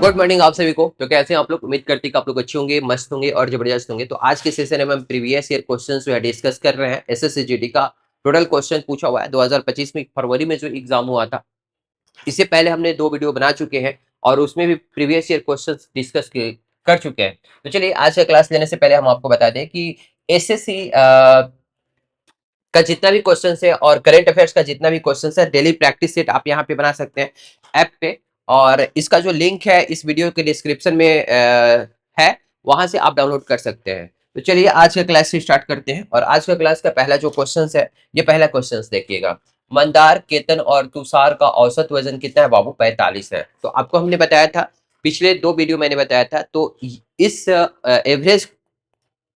Good morning आप सभी को। तो कैसे हैं आप लोग? उम्मीद करती कि आप लोग अच्छे होंगे, मस्त होंगे और जबरदस्त होंगे। तो आज के सेशन में हम प्रीवियस ईयर क्वेश्चंस जो है डिस्कस कर रहे हैं। एसएससी जीडी का टोटल क्वेश्चन पूछा हुआ है 2025 में फरवरी में जो एग्जाम हुआ था। इससे पहले हमने 2 वीडियो बना चुके हैं और उसमें भी प्रीवियस ईयर क्वेश्चंस डिस्कस कर चुके हैं। तो चलिए आज का क्लास लेने से पहले हम आपको बता दें कि एसएससी का जितना भी क्वेश्चन है और करंट अफेयर्स का जितना भी क्वेश्चन है, डेली प्रैक्टिस सेट आप यहाँ पे बना सकते हैं ऐप पे। और इसका जो लिंक है इस वीडियो के डिस्क्रिप्शन में है, वहां से आप डाउनलोड कर सकते हैं। तो चलिए आज का क्लास से स्टार्ट करते हैं। और आज का क्लास का पहला जो क्वेश्चन है, ये पहला क्वेश्चन देखिएगा। मंदार, केतन और तुषार का औसत वजन कितना है बाबू? 45 है। तो आपको हमने बताया था, पिछले 2 वीडियो मैंने बताया था। तो इस एवरेज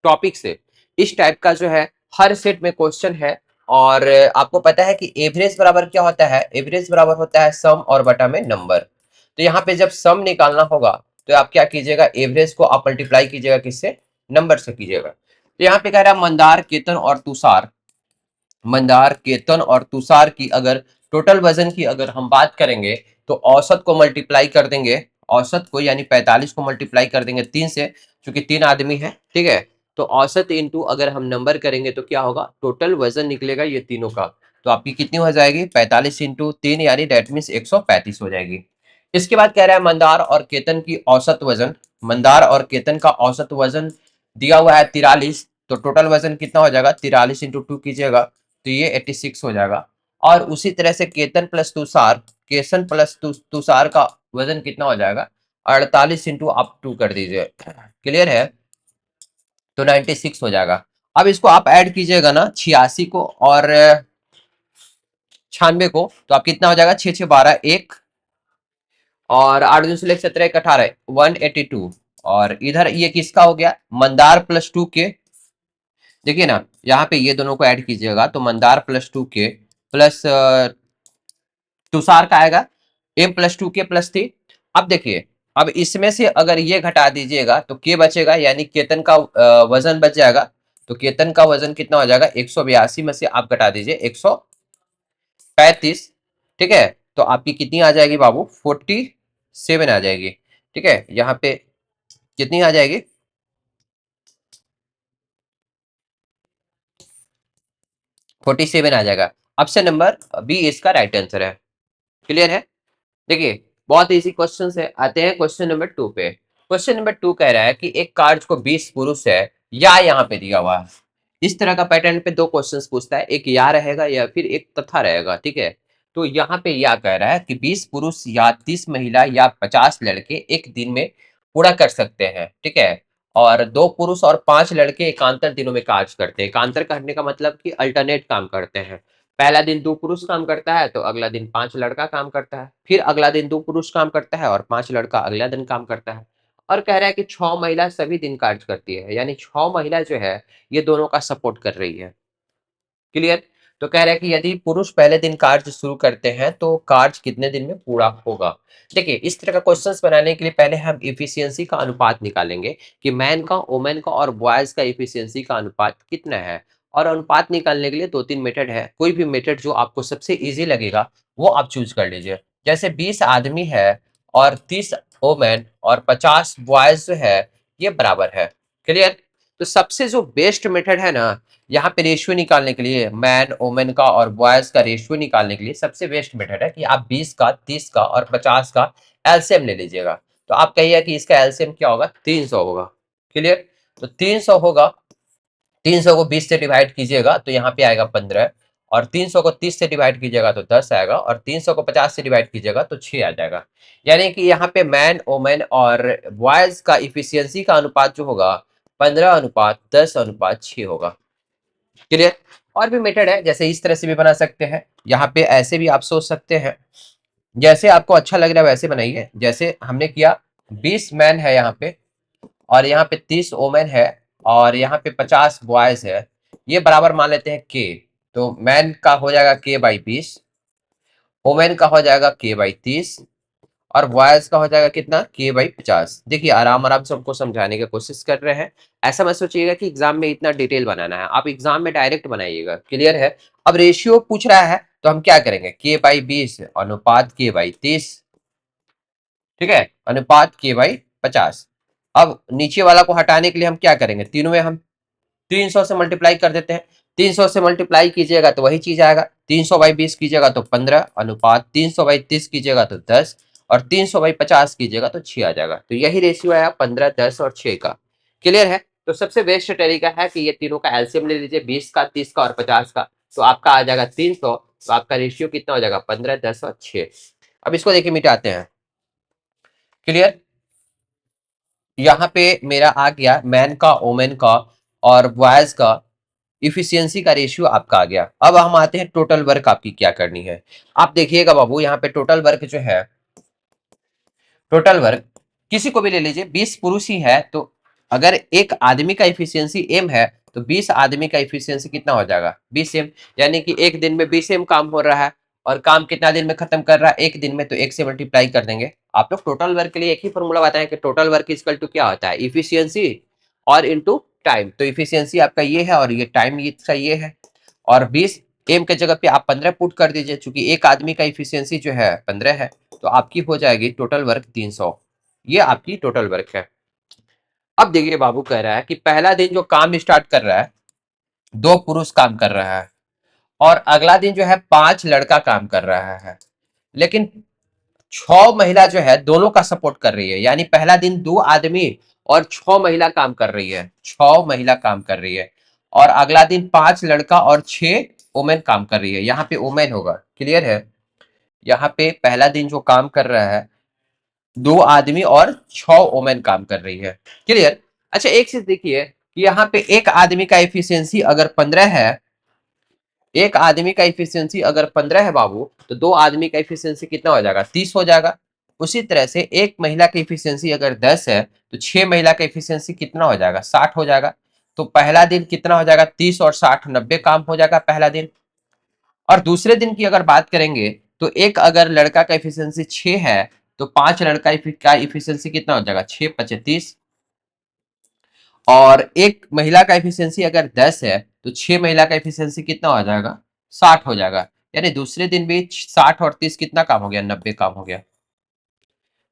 टॉपिक से इस टाइप का जो है हर सेट में क्वेश्चन है। और आपको पता है कि एवरेज बराबर क्या होता है? एवरेज बराबर होता है सम और बटा में नंबर। तो यहाँ पे जब सम निकालना होगा तो आप क्या कीजिएगा, एवरेज को आप मल्टीप्लाई कीजिएगा, किससे? नंबर से कीजिएगा। तो यहाँ पे कह रहा है मंदार, केतन और तुषार, मंदार, केतन और तुषार की अगर टोटल वजन की अगर हम बात करेंगे तो औसत को मल्टीप्लाई कर देंगे, औसत को यानी 45 को मल्टीप्लाई कर देंगे 3 से, क्योंकि 3 आदमी है, ठीक है। तो औसत इंटू अगर हम नंबर करेंगे तो क्या होगा? टोटल वजन निकलेगा ये तीनों का। तो आपकी कितनी हो जाएगी? 45 इंटू 3 यानी डेट मीन्स 135 हो जाएगी। इसके बाद कह रहा है मंदार और केतन की औसत वजन, मंदार और केतन का औसत वजन दिया हुआ है 43। तो टोटल वजन कितना हो जाएगा? 43 इंटू 2 कीजिएगा तो ये 86 हो जाएगा। और उसी तरह से केतन प्लस तुषार, केसन प्लस तुषार का वजन कितना हो जाएगा? 48 इंटू आप 2 कर दीजिए, क्लियर है? तो 96 हो जाएगा। अब इसको आप ऐड कीजिएगा ना 86 को और 96 को, तो आप कितना हो जाएगा? 6 6 12 1 और 8 दूनी 16 17 1 18 182। और इधर ये किसका हो गया? मंदार प्लस 2 के। देखिए ना, यहाँ पे ये दोनों को ऐड कीजिएगा तो मंदार प्लस 2 के प्लस तुषार का आएगा m प्लस 2 के प्लस 3। अब देखिए, अब इसमें से अगर ये घटा दीजिएगा तो के बचेगा, यानी केतन का वजन बच जाएगा। तो केतन का वजन कितना हो जाएगा? 182 में से आप घटा दीजिए 135, ठीक है। तो आपकी कितनी आ जाएगी बाबू? 47 आ जाएगी, ठीक है। यहाँ पे कितनी आ जाएगी? 47 आ जाएगा। ऑप्शन नंबर बी इसका राइट आंसर है, क्लियर है? देखिए बहुत इजी क्वेश्चन है। आते हैं क्वेश्चन नंबर 2 पे। क्वेश्चन नंबर 2 कह रहा है कि एक कार्य को 20 पुरुष है या यहाँ पे दिया हुआ है। इस तरह का पैटर्न पे 2 क्वेश्चंस पूछता है, एक या रहेगा या फिर एक तथा रहेगा, ठीक है। तो यहाँ पे या कह रहा है कि 20 पुरुष या 30 महिला या 50 लड़के एक दिन में पूरा कर सकते हैं, ठीक है। और 2 पुरुष और 5 लड़के एकांतर दिनों में कार्य करते हैं। एकांतर करने का मतलब कि अल्टरनेट काम करते हैं। पहला दिन 2 पुरुष काम करता है तो अगला दिन 5 लड़का काम करता है, फिर अगला दिन 2 पुरुष काम करता है और 5 लड़का अगला दिन काम करता है। और कह रहा है कि 6 महिला सभी दिन कार्य करती है, यानी 6 महिला जो है ये दोनों का सपोर्ट कर रही है, क्लियर? तो कह रहा है कि यदि पुरुष पहले दिन कार्य शुरू करते हैं तो कार्य कितने दिन में पूरा होगा? देखिए इस तरह का क्वेश्चंस बनाने के लिए पहले हम इफिशियंसी का अनुपात निकालेंगे कि मैन का, वोमेन का और बॉयज का इफिशियंसी का अनुपात कितना है। और अनुपात निकालने के लिए 2-3 मेथड है, कोई भी मेथड जो आपको सबसे इजी लगेगा वो आप चूज कर लीजिए। जैसे 20 आदमी है और 30 वोमेन और 50 बॉयज जो है ये बराबर है, क्लियर? तो सबसे जो बेस्ट मेथड है ना, यहाँ पे रेशियो निकालने के लिए, मैन, वोमेन का और बॉयज का रेशियो निकालने के लिए सबसे बेस्ट मेथड है कि आप 20 का, 30 का और 50 का एलसीएम ले लीजिएगा। तो आप कहिए कि इसका एलसीएम क्या होगा? 300 होगा, क्लियर? तो 300 होगा, 300 को 20 से डिवाइड कीजिएगा तो यहाँ पे आएगा 15। और 300 को 30 से डिवाइड कीजिएगा तो 10 आएगा। और 300 को 50 से डिवाइड कीजिएगा तो 6 आ जाएगा। यानी कि यहाँ पे मैन, वोमेन और बॉयज का इफिशियंसी का अनुपात जो होगा 15:10:6 होगा, क्लियर? और भी मेथड है, जैसे इस तरह से भी बना सकते हैं, यहाँ पे ऐसे भी आप सोच सकते हैं, जैसे आपको अच्छा लग रहा है वैसे बनाइए। जैसे हमने किया 20 मैन है यहाँ पे और यहाँ पे 30 वोमेन है और यहाँ पे 50 बॉयज है, ये बराबर मान लेते हैं के। तो मैन का हो जाएगा k/20, वोमेन का हो जाएगा k/30 और बॉयज का हो जाएगा कितना? k/50। देखिए आराम आराम से हमको समझाने की कोशिश कर रहे हैं। ऐसा मत सोचिएगा कि एग्जाम में इतना डिटेल बनाना है, आप एग्जाम में डायरेक्ट बनाइएगा, क्लियर है? अब रेशियो पूछ रहा है तो हम क्या करेंगे? k/20 अनुपात k/30, ठीक है, अनुपात k/50। अब नीचे वाला को हटाने के लिए हम क्या करेंगे, तीनों में हम 300 से मल्टीप्लाई कर देते हैं। 300 से मल्टीप्लाई कीजिएगा तो वही चीज आएगा, 300/20 कीजिएगा तो 15, अनुपात 300/30 कीजिएगा तो 10, और 300/50 कीजिएगा तो 6 आ जाएगा। तो यही रेशियो आया 15, 10 और 6 का। क्लियर है? तो सबसे बेस्ट तरीका है कि ये तीनों का एलसीएम ले लीजिए, 20 का, 30 का और 50 का, तो आपका आ जाएगा 300। तो आपका रेशियो कितना हो जाएगा, 15, 10 और 6। अब इसको देखिए मिटाते हैं। क्लियर? यहाँ पे मेरा आ गया मैन का, ओमेन का और बॉयज का इफिशियंसी का रेशियो आपका आ गया। अब हम आते हैं टोटल वर्क आपकी क्या करनी है। आप देखिएगा बाबू, यहाँ पे टोटल वर्क जो है, टोटल वर्क किसी को भी ले लीजिए, 20 पुरुष ही है, तो अगर एक आदमी का इफिशियंसी एम है तो 20 आदमी का इफिशियंसी कितना हो जाएगा, 20 एम। यानी कि एक दिन में 20 एम काम हो रहा है, और काम कितना दिन में खत्म कर रहा है, एक दिन में, तो एक से मल्टीप्लाई कर देंगे। आप लोग टोटल वर्क के लिए एक ही फॉर्मूला बताएं कि टोटल वर्क इक्वल टू क्या होता है, इफिशियंसी और इनटू टाइम। तो इफिशियंसी आपका ये है और ये टाइम इसका ये है, और 20 एम के जगह पे आप 15 पुट कर दीजिए, चूंकि एक आदमी का इफिशियंसी जो है 15 है, तो आपकी हो जाएगी टोटल वर्क 300। ये आपकी टोटल वर्क है। अब देखिए बाबू कह रहा है कि पहला दिन जो काम स्टार्ट कर रहा है, 2 पुरुष काम कर रहा है, और अगला दिन जो है 5 लड़का काम कर रहा है, लेकिन 6 महिला जो है दोनों का सपोर्ट कर रही है। यानी पहला दिन 2 आदमी और 6 महिला काम कर रही है, 6 महिला काम कर रही है, और अगला दिन 5 लड़का और 6 वुमेन काम कर रही है। यहाँ पे वुमेन होगा। क्लियर है? यहाँ पे पहला दिन जो काम कर रहा है, 2 आदमी और 6 वुमेन काम कर रही है। क्लियर? अच्छा एक चीज देखिए कि यहाँ पे एक आदमी का एफिशिएंसी अगर 15 है, एक आदमी का इफिशियंसी अगर 15 है बाबू, तो 2 आदमी का इफिशियंसी कितना हो जाएगा, 30 हो जाएगा। उसी तरह से एक महिला की इफिशियंसी अगर 10 है, तो 6 महिला का इफिशियंसी कितना हो जाएगा, 60 हो जाएगा। तो पहला दिन कितना हो जाएगा, 30 और 60, 90 काम हो जाएगा पहला दिन। और दूसरे दिन की अगर बात करेंगे, तो एक अगर लड़का का इफिशियंसी 6 है, तो 5 लड़का का इफिशियंसी कितना हो जाएगा, 6 × 5 = 30। और एक महिला का एफिशिएंसी अगर 10 है, तो 6 महिला का एफिशिएंसी कितना हो जाएगा, 60 हो जाएगा। यानी दूसरे दिन भी 60 और 30 कितना काम हो गया, 90 काम हो गया।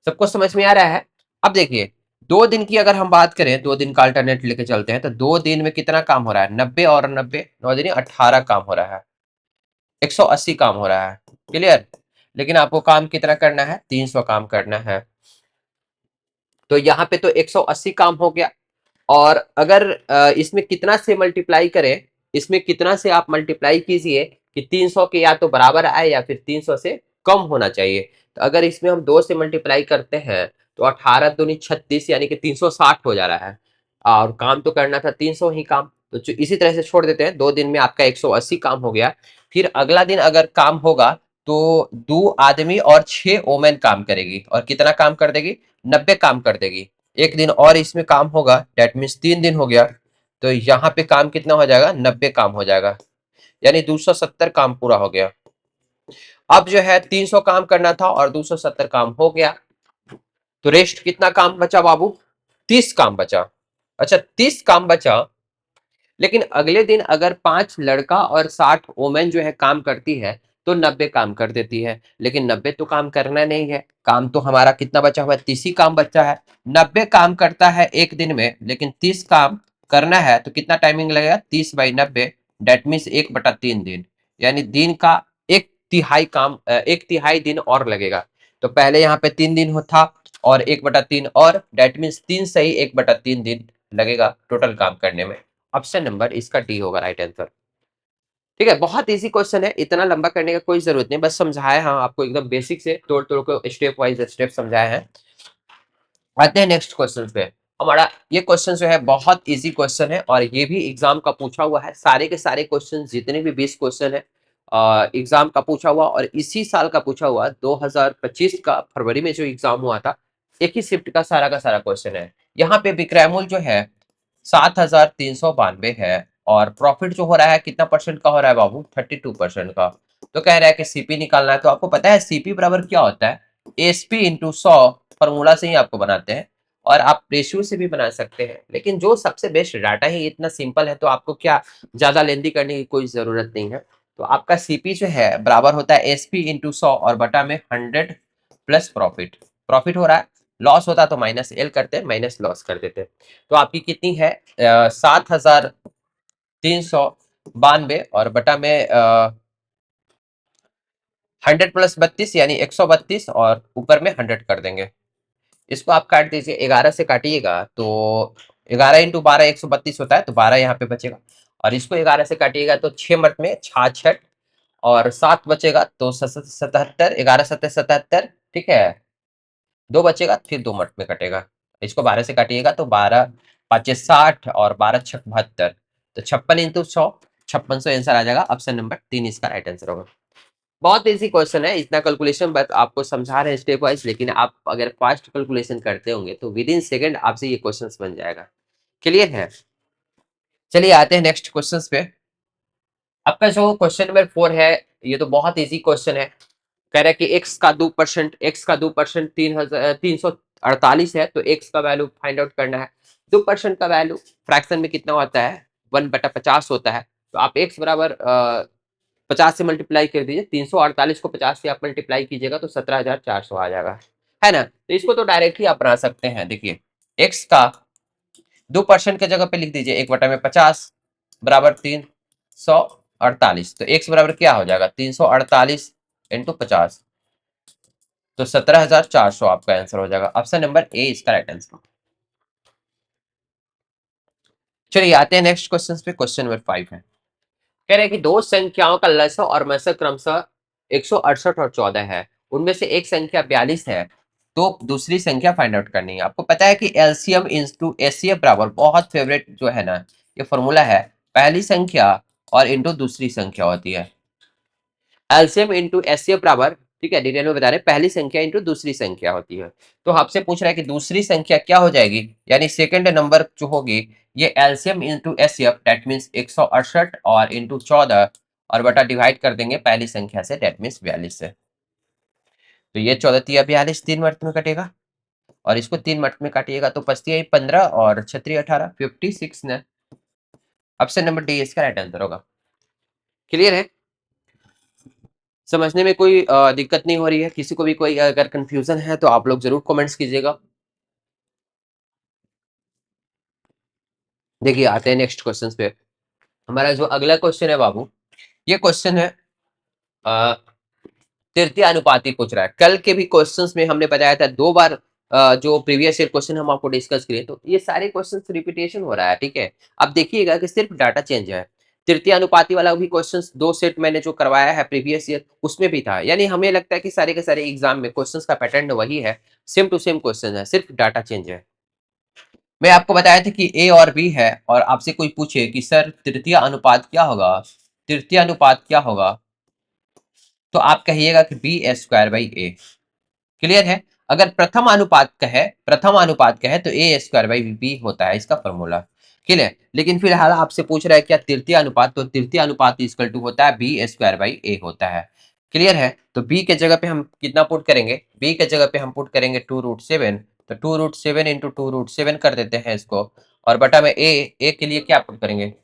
सबको समझ में आ रहा है? अब देखिए 2 दिन की अगर हम बात करें, 2 दिन का अल्टरनेट लेके चलते हैं, तो 2 दिन में कितना काम हो रहा है, 90 और 90, 9 दिन 18 काम हो रहा है, 180 काम हो रहा है। क्लियर? लेकिन आपको काम कितना करना है, 300 काम करना है। तो यहाँ पे तो 180 काम हो गया। और अगर इसमें कितना से मल्टीप्लाई करें, इसमें कितना से आप मल्टीप्लाई कीजिए कि 300 के या तो बराबर आए या फिर 300 से कम होना चाहिए। तो अगर इसमें हम 2 से मल्टीप्लाई करते हैं, तो 18 दूनी 36, यानी कि 360 हो जा रहा है, और काम तो करना था 300 ही काम। तो इसी तरह से छोड़ देते हैं, 2 दिन में आपका 180 काम हो गया। फिर अगला दिन अगर काम होगा, तो 2 आदमी और 6 वोमेन काम करेगी, और कितना काम कर देगी, 90 काम कर देगी। एक दिन और इसमें काम होगा, डेट मीन्स 3 दिन हो गया, तो यहाँ पे काम कितना हो जाएगा, 90 काम हो जाएगा, यानी 270 काम पूरा हो गया। अब जो है 300 काम करना था और 270 काम हो गया, तो रेस्ट कितना काम बचा बाबू, 30 काम बचा। अच्छा 30 काम बचा, लेकिन अगले दिन अगर 5 लड़का और 60 वोमेन जो है काम करती है, तो 90 काम कर देती है। लेकिन 90 तो काम करना नहीं है, काम तो हमारा कितना बचा हुआ है, 30 ही काम बचा है। 90 काम करता है एक दिन में, लेकिन 30 काम करना है, तो कितना टाइमिंग लगेगा, 30/90, डेट मीन्स 1/3 दिन। यानी दिन का 1/3 काम, 1/3 दिन और लगेगा। तो पहले यहाँ पे 3 दिन था, और 1/3 और, डेट मीन्स 3 से ही 1/3 दिन लगेगा टोटल काम करने में। ऑप्शन नंबर इसका डी होगा राइट आंसर। ठीक है, बहुत इजी क्वेश्चन है, इतना लंबा करने का कोई जरूरत नहीं, बस समझाया हाँ आपको, एकदम बेसिक से तोड़ तोड़ को स्टेप वाइज स्टेप समझाया है। आते हैं नेक्स्ट क्वेश्चन पे। हमारा ये क्वेश्चन जो है बहुत इजी क्वेश्चन है, और ये भी एग्जाम का पूछा हुआ है। सारे के सारे क्वेश्चन जितने भी 20 क्वेश्चन है एग्जाम का पूछा हुआ, और इसी साल का पूछा हुआ, 2025 का फरवरी में जो एग्जाम हुआ था, एक ही शिफ्ट का सारा क्वेश्चन है। यहाँ पे विक्रैमुल जो है 7,392 है, और प्रॉफिट जो हो रहा है कितना परसेंट का हो रहा है बाबू, 32% का। तो कह रहा है कि सीपी निकालना है। तो आपको पता है सीपी बराबर क्या होता है, एसपी इंटू 100, फॉर्मूला से ही आपको बनाते हैं, और आप रेशियो से भी बना सकते हैं। लेकिन जो सबसे बेस्ट डाटा ही इतना सिंपल है, तो आपको क्या ज्यादा लेंदी करने की कोई जरूरत नहीं है। तो आपका सीपी जो है बराबर होता है एसपी इंटू 100 और बटा में 100 प्लस प्रॉफिट। प्रॉफिट हो रहा है, लॉस होता तो माइनस एल करते, माइनस लॉस कर देते। तो आपकी कितनी है 7,392 और बटा में 100 प्लस 32 यानी 132 और ऊपर में 100 कर देंगे। इसको आप काट दीजिए, 11 से काटिएगा तो 11 इंटू 12 132 होता है, तो 12 यहाँ पे बचेगा। और इसको 11 से काटिएगा तो 6 मट में 66 और 7 बचेगा तो 77, 11 7 77, ठीक है। 2 बचेगा फिर 2 मट में कटेगा। इसको 12 से काटिएगा तो 12 5 60 और 12 6 72, तो 56 इंटू 100, 5600 आंसर आ जाएगा। ऑप्शन नंबर 3 इसका राइट आंसर होगा। बहुत इजी क्वेश्चन है, इतना कैलकुलेशन बस आपको समझा रहे हैं स्टेप वाइज, लेकिन आप अगर फास्ट कैलकुलेशन करते होंगे तो विद इन सेकेंड आपसे ये क्वेश्चन बन जाएगा। क्लियर है? चलिए आते हैं नेक्स्ट क्वेश्चन पे। आपका जो क्वेश्चन नंबर 4 है, ये तो बहुत इजी क्वेश्चन है। कह रहा है कि x का 2%, x का 2% 348 है, तो x का वैल्यू फाइंड आउट करना है। 2% का वैल्यू फ्रैक्शन में कितना होता है, 1/50 होता है। तो आप x बराबर 50 से मल्टीप्लाई कर दीजिए, 348 को 50 से आप मल्टीप्लाई कीजिएगा तो 17,400 आ जाएगा, है ना। तो इसको तो डायरेक्टली आप बना सकते हैं। देखिए x का 2% के जगह पे लिख दीजिए 1/50 बराबर 348, तो x बराबर क्या हो जाएगा 348 इंटू 50, तो 17,400 आपका आंसर हो जाएगा। ऑप्शन नंबर ए इसका राइट आंसर। चलिए आते हैं नेक्स्ट क्वेश्चन पे। क्वेश्चन नंबर 5 है, कह रहे हैं कि दो संख्याओं का लसाअ और मसक क्रमशः 168 और 14 है, उनमें से एक संख्या 42 है, तो दूसरी संख्या फाइंड आउट करनी है। आपको पता है कि एलसीएम इंटू एचसीएफ बराबर, बहुत फेवरेट जो है ना ये फॉर्मूला है, पहली संख्या और इंटू दूसरी संख्या होती है। एलसीएम इंटू एचसीएफ बराबर, ठीक है, डिटेल में बता रहे हैं, पहली संख्या इंटू दूसरी संख्या होती है। तो आपसे पूछ रहा है कि दूसरी संख्या क्या हो जाएगी, यानी सेकंड नंबर जो होगी ये LCM into HCF, that means 168 और इंटू 14 और बटा डिवाइड कर देंगे पहली संख्या से, दैट मींस 42 से। तो ये 14 तिया 42 3 मर्त में कटेगा, और इसको 3 मर्त में काटिएगा तो पचती है 15 और 6 18 56 ने। ऑप्शन नंबर डी इसका राइट आंसर होगा। क्लियर है? समझने में कोई दिक्कत नहीं हो रही है? किसी को भी कोई अगर कंफ्यूजन है तो आप लोग जरूर कमेंट्स कीजिएगा। देखिए आते हैं नेक्स्ट क्वेश्चन पे। हमारा जो अगला क्वेश्चन है बाबू, ये क्वेश्चन है तृतीय अनुपाती पूछ रहा है। कल के भी क्वेश्चंस में हमने बताया था 2 बार जो प्रीवियस ईयर क्वेश्चन हम आपको डिस्कस किए, तो ये सारे क्वेश्चंस रिपीटेशन हो रहा है, ठीक है। अब देखिएगा कि सिर्फ डाटा चेंज है। तृतीय अनुपाती वाला भी क्वेश्चंस 2 सेट मैंने जो करवाया है प्रीवियस ईयर उसमें भी था, यानी हमें लगता है कि सारे के सारे एग्जाम में क्वेश्चंस का पैटर्न वही है, सेम टू सेम क्वेश्चन है, सिर्फ डाटा चेंज है। मैं आपको बताया था कि ए और बी है, और आपसे कोई पूछे कि सर तृतीय अनुपात क्या होगा, तृतीय अनुपात क्या होगा, तो आप कहिएगा कि B square by A. Clear है? अगर प्रथम अनुपात का है तो ए स्क्वायर बाई बी होता है इसका फॉर्मूला। क्लियर? लेकिन फिलहाल आपसे पूछ रहा है क्या तृतीय अनुपात, तो तृतीय अनुपात इक्वल टू होता है बी स्क्वायर बाई ए होता है। क्लियर है? तो बी के जगह पे हम कितना पुट करेंगे, बी के जगह पे हम पुट करेंगे 2√7, तो 2√7 इंटू 2√7 कर देते हैं इसको, और बटा में ए के लिए क्या पुट करेंगे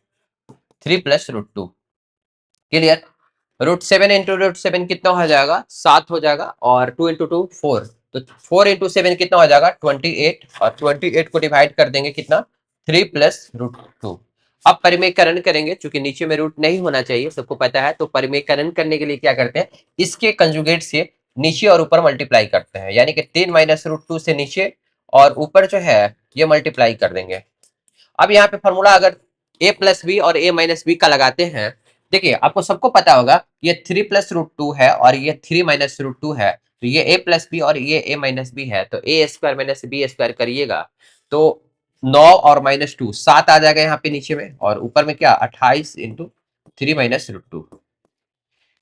3+√2। क्लियर? √7 इंटू √7 कितना हो जाएगा 7 हो जाएगा, और 2 इंटू 2 4, तो 4 इंटू 7 कितना हो जाएगा 28, और 28 को डिवाइड कर देंगे कितना 3+√2। अब परिमेयकरण करेंगे, चूंकि नीचे में रूट नहीं होना चाहिए सबको पता है, तो परिमेयकरण करने के लिए क्या करते हैं, इसके कंजुगेट से नीचे और ऊपर मल्टीप्लाई करते हैं, यानी कि 3 - √2 से नीचे और ऊपर जो है ये मल्टीप्लाई कर देंगे। अब यहाँ पे फॉर्मूला अगर a प्लस बी और a माइनस बी का लगाते हैं, देखिए आपको सबको पता होगा ये 3+√2 है और ये 3 - √2 है, तो ये a प्लस बी और ये a माइनस बी है, तो a square minus B square करिएगा तो 9 और -2 7 आ जाएगा यहाँ पे नीचे में, और ऊपर में क्या 28 इंटू 3 - √2।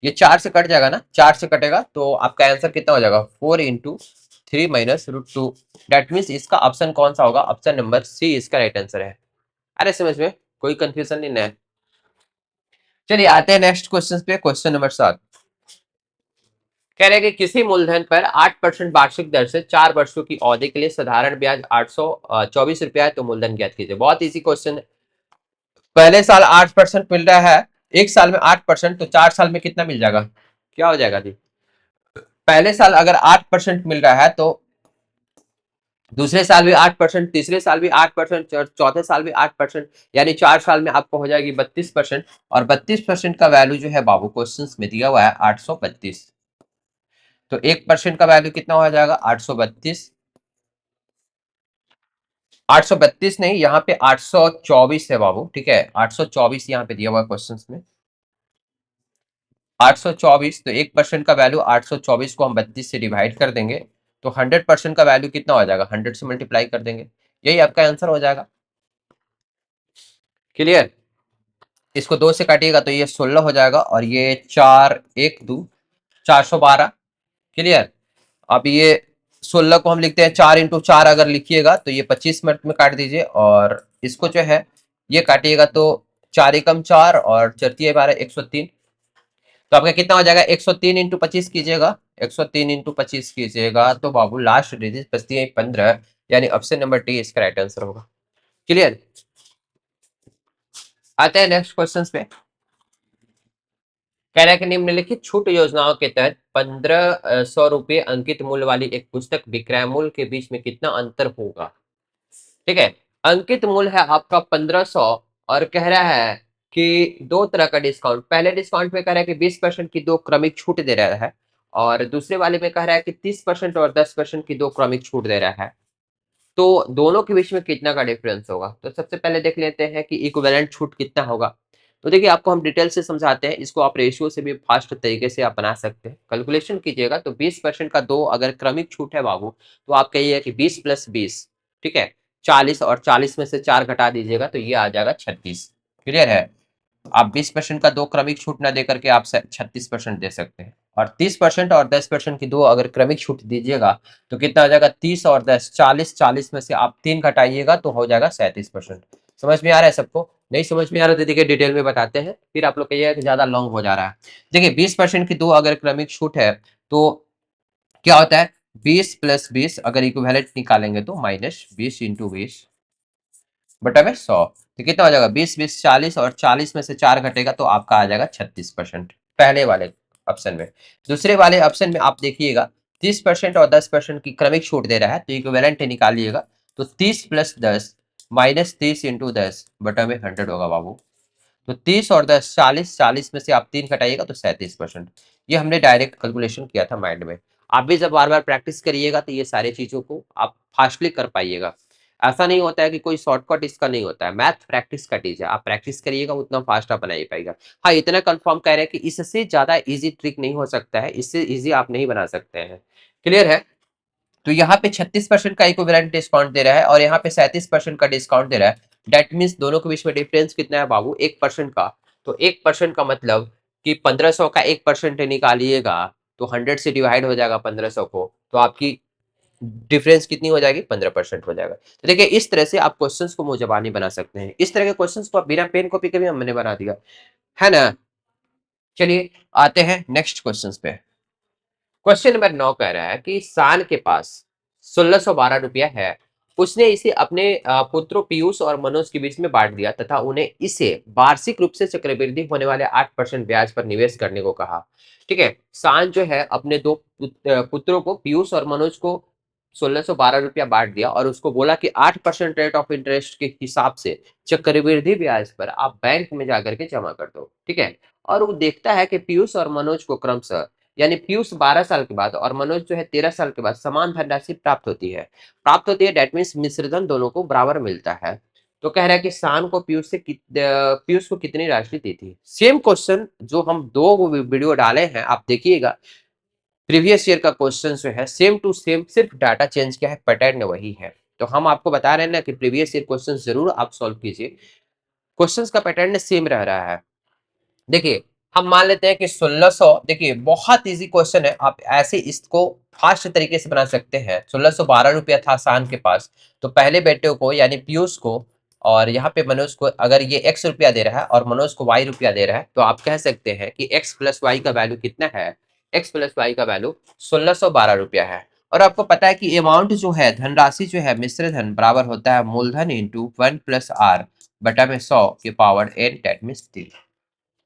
ये 4 से कट जाएगा ना, 4 से कटेगा तो आपका आंसर कितना हो जाएगा 4 इंटू 3 - √2। दैट मीन्स इसका ऑप्शन कौन सा होगा, ऑप्शन नंबर सी इसका राइट आंसर है। अरे समझ में कोई कंफ्यूजन नहीं है? चलिए आते हैं नेक्स्ट क्वेश्चन पे। क्वेश्चन नंबर 7 कह रहे हैं कि किसी मूलधन पर 8% वार्षिक दर से 4 वर्षों की अवधि के लिए साधारण ब्याज 824 रुपया है, तो मूलधन ज्ञात कीजिए। बहुत इजी क्वेश्चन है। पहले साल 8% मिल रहा है, एक साल में 8%, तो 4 साल में कितना मिल जाएगा, क्या हो जाएगा जी, पहले साल अगर 8% मिल रहा है तो दूसरे साल भी 8%, तीसरे साल भी 8%, चौथे साल भी 8%, यानी 4 साल में आपको हो जाएगी 32%। और 32% का वैल्यू जो है बाबू क्वेश्चंस में दिया हुआ है 832। तो 1% का वैल्यू कितना हो जाएगा? 832। 832 नहीं, यहाँ पे 824 है बाबू, ठीक है, 824 यहाँ पे दिया हुआ है क्वेश्चंस में। 824, तो 1% का वैल्यू 824 को हम 32 से डिवाइड कर देंगे, तो 100% का वैल्यू कितना हो जाएगा? 100 से मल्टीप्लाई कर देंगे, यही आपका आंसर हो जाएगा। क्लियर? इसको 2 से काटिएगा तो ये 16 हो जाएगा, और ये 4 1 2 412। क्लियर? अब ये 16 को हम लिखते हैं 4 × 4, अगर लिखिएगा तो ये 25 मिनट में काट दीजिए, और इसको जो है ये काटिएगा तो 4 × 4 और 4 × 12 103। तो आपका कितना हो जाएगा? 103 × 25 कीजिएगा, 103 × 25 कीजिएगा तो बाबू लास्ट डिजिट बचती है 15, यानी ऑप्शन नंबर डी इसका राइट आंसर होगा। क्लियर? आते हैं नेक्स्ट क्वेश्चन पे। कह रहा है कि निम्नलिखित छूट योजनाओं के तहत 1500 रुपये अंकित मूल्य वाली एक पुस्तक विक्रय मूल्य के बीच में कितना अंतर होगा? ठीक है, अंकित मूल्य है आपका 1500, और कह रहा है कि दो तरह का डिस्काउंट, पहले डिस्काउंट में कह रहा है कि 20% की दो क्रमिक छूट दे रहा है, और दूसरे वाले में कह रहा है कि 30% और 10% की दो क्रमिक छूट दे रहा है। तो दोनों के बीच में कितना का डिफरेंस होगा? तो सबसे पहले देख लेते हैं कि इक्विवेलेंट छूट कितना होगा। तो देखिए, आपको हम डिटेल से समझाते हैं, इसको आप रेशियो से भी फास्ट तरीके से आप बना सकते हैं। कैलकुलेशन कीजिएगा तो 20% का दो अगर क्रमिक छूट है बाबू, तो आप कहिए कि 20 + 20, ठीक है, 40, और 40 में से 4 घटा दीजिएगा तो ये आ जाएगा 36। क्लियर है? आप 20% का दो क्रमिक छूट ना दे करके आप 36% दे सकते हैं, और 30% और 10% की दो अगर क्रमिक छूट दीजिएगा तो कितना हो जाएगा? 30 और 10 40, 40 में से आप 3 घटाइएगा तो हो जाएगा 37%। समझ में आ रहा है सबको? नहीं समझ में आ रहा तो देखिए डिटेल में बताते हैं, फिर आप लोग कहिएगा कि ज्यादा लॉन्ग हो जा रहा है। देखिए, 20% की दो अगर क्रमिक छूट है तो क्या होता है? 20 + 20 अगर इक्विवेलेंट निकालेंगे तो -20 × 20 बटा में 100, तो कितना हो जाएगा? 20 20 40, और 40 में से 4 घटेगा तो आपका आ जाएगा 36%, पहले वाले ऑप्शन में। दूसरे वाले ऑप्शन में आप देखिएगा 30% और 10% की क्रमिक छूट दे रहा है, तो इक्विवेलेंट निकालिएगा तो 30 + 10 -30 × 10 बटा में 100 होगा बाबू। तो 30 और 10 40, 40 में से आप 3 घटाइएगा तो 37%। ये हमने डायरेक्ट कैलकुलेशन किया था माइंड में। आप भी जब बार बार प्रैक्टिस करिएगा तो ये सारी चीजों को आप फास्टली कर पाइएगा। ऐसा नहीं होता है कि कोई शॉर्टकट इसका नहीं होता है, मैथ प्रैक्टिस का चीज है, आप प्रैक्टिस करिएगा उतना फास्ट आप बना ही पाएगा। हाँ, इतना कंफर्म कह रहे हैं कि इससे ज्यादा इजी ट्रिक नहीं हो सकता है, इससे इजी आप नहीं बना सकते हैं। क्लियर है? तो यहाँ पे 36% का इक्विवेलेंट डिस्काउंट दे रहा है, और यहाँ पे 37% का डिस्काउंट दे रहा है। दैट मीन्स दोनों के बीच में डिफरेंस कितना है बाबू? 1% का। तो 1% का मतलब कि 1500 का 1% निकालिएगा तो 100 से डिवाइड हो जाएगा 1500 को, तो आपकी डिफरेंस कितनी हो जाएगी? 15% हो जाएगा। तो देखिए, इस तरह से आप क्वेश्चंस को मुंह बना सकते हैं। इस तरह के क्वेश्चंस को आप बिना पेन कॉपी के भी हमने बना दिया है ना। चलिए आते हैं नेक्स्ट क्वेश्चंस पे। क्वेश्चन नंबर 9 कह रहा है कि शान के पास 1612 रुपया है। उसने इसे अपने पुत्रों पीयूष और मनोज के बीच में बांट दिया तथा उन्हें इसे वार्षिक रूप से चक्रवृद्धि होने वाले 8% ब्याज पर निवेश करने को कहा। ठीक है, शान जो है अपने दो पुत्रों को पीयूष और मनोज को 1612 रुपया बांट दिया, और उसको बोला कि 8% रेट ऑफ इंटरेस्ट के हिसाब से चक्रवृद्धि ब्याज पर आप बैंक में जाकर के जमा कर दो। ठीक है, और वो देखता है कि पीयूष और मनोज को क्रमशः, यानी पीयूष 12 साल के बाद और मनोज जो है 13 साल के बाद समान धनराशि प्राप्त होती है। डेट मीन्स मिश्रधन दोनों को बराबर मिलता है। तो कह रहा है कि शान को पीयूष को कितनी राशि दी थी? सेम क्वेश्चन जो हम दो वीडियो डाले हैं, आप देखिएगा। प्रीवियस ईयर का क्वेश्चन जो है सेम टू सेम, सिर्फ डाटा चेंज किया है, पैटर्न वही है। तो हम आपको बता रहे हैं ना कि प्रीवियस ईयर क्वेश्चन जरूर आप सॉल्व कीजिए, क्वेश्चंस का पैटर्न सेम रह रहा है। देखिए, हम मान लेते हैं कि 1600, देखिए बहुत इजी क्वेश्चन है, आप ऐसे इसको फास्ट तरीके से बना सकते हैं। 1612 रुपया था शान के पास, तो पहले बेटे को यानी पीयूष को, और यहाँ पे मनोज को, अगर ये x रुपया दे रहा है और मनोज को y रुपया दे रहा है, तो आप कह सकते हैं कि x + y का वैल्यू कितना है? x + y का वैल्यू 1612 रुपया है। और आपको पता है कि अमाउंट जो है, धनराशि जो है, मिश्र धन बराबर होता है मूलधन इंटू 1 + r बटा में 100 की power n, that means 3।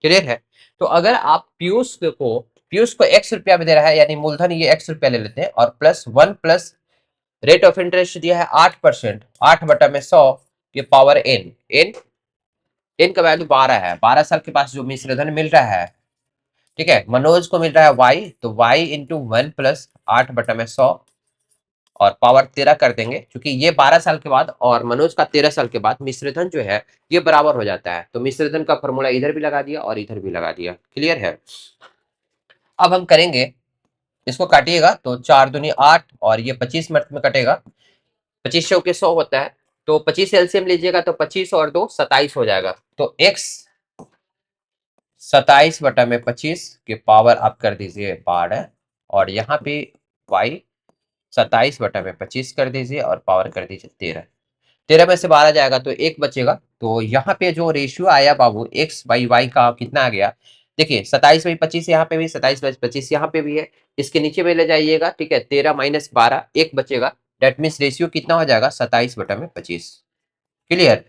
Clear है? तो अगर आप पीयूष को x रुपया में दे रहा है, यानी मूलधन ये x रुपया ले लेते हैं, और +1 + रेट ऑफ इंटरेस्ट दिया है 8%, 8/100 के पावर एन, एन का वैल्यू 12 है, 12 साल के पास जो मिश्रधन मिल रहा है, ठीक है, मनोज को मिल रहा है वाई, तो वाई इंटू 1+8/100 और पावर 13 कर देंगे, क्योंकि ये 12 साल के बाद और मनोज का 13 साल के बाद मिश्रधन जो है ये बराबर हो जाता है, तो मिश्रधन का फॉर्मूला इधर भी लगा दिया और इधर भी लगा दिया। क्लियर है। अब हम करेंगे, इसको काटिएगा तो 4 दूनी 8 और ये 25 में कटेगा, 25 चौके 100 होता है, तो 25 एलसीएम लीजिएगा तो 25 और 2 27 हो जाएगा, तो x 27/25 के पावर आप कर दीजिए 12 और यहाँ पे y 27/25 कर दीजिए और पावर कर दीजिए 13, 13 में से 12 जाएगा तो 1 बचेगा, तो यहाँ पे जो रेशियो आया बाबू x/y का कितना आ गया, देखिए 27/25 यहाँ पे भी, 27/25 यहाँ पे भी है, इसके नीचे में ले जाइएगा, ठीक है, 13 - 12 1 बचेगा, डेट मीन्स रेशियो कितना हो जाएगा 27/25। क्लियर।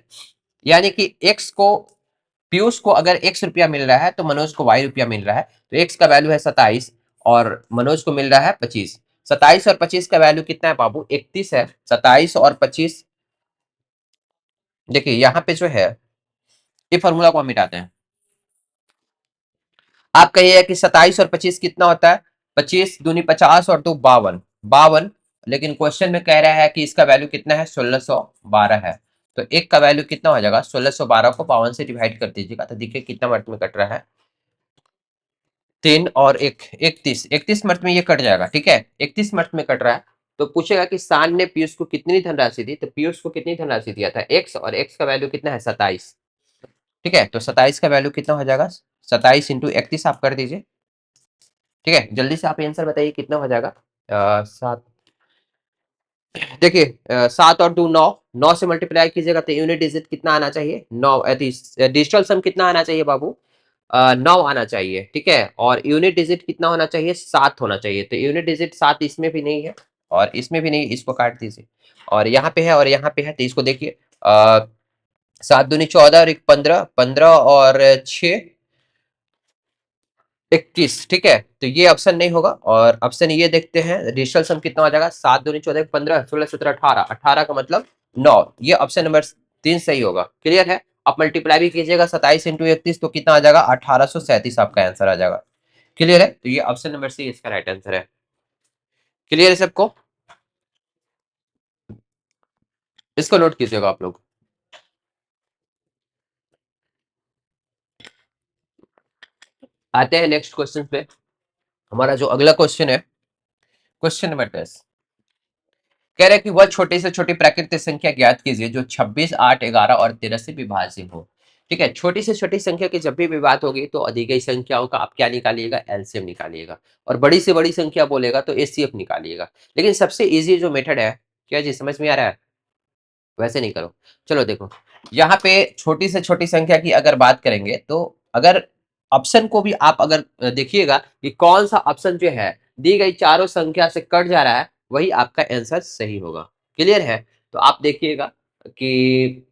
यानी कि x को, पीयूष को अगर x रुपया मिल रहा है तो मनोज को y रुपया मिल रहा है, तो x का वैल्यू है 27 और मनोज को मिल रहा है 25। 27 और 25 का वैल्यू कितना है बाबू, 31 है। 27 और 25, देखिए यहाँ पे जो है ये फॉर्मूला को हम मिटाते हैं, आप कहिए कि 27 और 25 कितना होता है, 25 दूनी 50 और 2 52, 52, लेकिन क्वेश्चन में कह रहा है कि इसका वैल्यू कितना है 1612 है, तो एक का वैल्यू कितना हो जाएगा, 1612 को 52 से डिवाइड कर दीजिएगा, तो देखिए कितना मिनट में कट रहा है, 3 और 1 31, 31 मिनट में ये कट जाएगा, ठीक है, 31 मिनट में कट रहा है। तो पूछेगा कि शान ने पीयूष को कितनी धनराशि दी, तो पीयूष को कितनी धनराशि दिया था x, और x का वैल्यू कितना है 27, ठीक है, तो 27 का वैल्यू कितना हो जाएगा, 27 × 31 आप कर दीजिए, ठीक है, जल्दी से आप आंसर बताइए कितना हो जाएगा। 7, देखिए 7 और 2 9, 9 से मल्टीप्लाई कीजिएगा तो यूनिट डिजिट कितना आना चाहिए, 9, डिजिटल सम कितना आना चाहिए बाबू, 9 आना चाहिए, ठीक है, और यूनिट डिजिट कितना होना चाहिए, 7 होना चाहिए, तो यूनिट डिजिट 7 इसमें भी नहीं है और इसमें भी नहीं, इसको काट दीजिए, और यहाँ पे है और यहाँ पे है, तो इसको देखिए 7 दूनी 14 और 1 15, 15 और 6 21, ठीक है, तो ये ऑप्शन नहीं होगा, और ऑप्शन ये देखते हैं डिजिटल सम कितना हो जाएगा, 7 दूनी 14 15 16 17 18, 18 का मतलब 9, ये ऑप्शन नंबर 3 सही होगा। क्लियर है। आप मल्टीप्लाई भी कीजिएगा 27 × 31 तो कितना आ जाएगा 1837, आपका आंसर आ जाएगा। क्लियर है, तो ये ऑप्शन नंबर सी इसका राइट आंसर है। क्लियर है सबको, इसको नोट कीजिएगा आप लोग। आते हैं नेक्स्ट क्वेश्चन पे। हमारा जो अगला क्वेश्चन है, क्वेश्चन नंबर 10, कह रहे हैं कि वह छोटी से छोटी प्राकृतिक संख्या ज्ञात कीजिए जो 26, 8, 11 और 13 से विभाज्य हो। ठीक है, छोटी से छोटी संख्या की जब भी विभात होगी तो अधिकई संख्याओं का आप क्या निकालिएगा, एलसीएम निकालिएगा, और बड़ी से बड़ी संख्या बोलेगा तो एचसीएफ निकालिएगा। लेकिन सबसे इजी जो मेथड है, क्या जी समझ में आ रहा है, वैसे नहीं करो। चलो देखो, यहाँ पे छोटी से छोटी संख्या की अगर बात करेंगे तो अगर ऑप्शन को भी आप अगर देखिएगा कि कौन सा ऑप्शन जो है दी गई चारों संख्या से कट जा रहा है, वही आपका आंसर सही होगा। क्लियर है, तो आप देखिएगा कि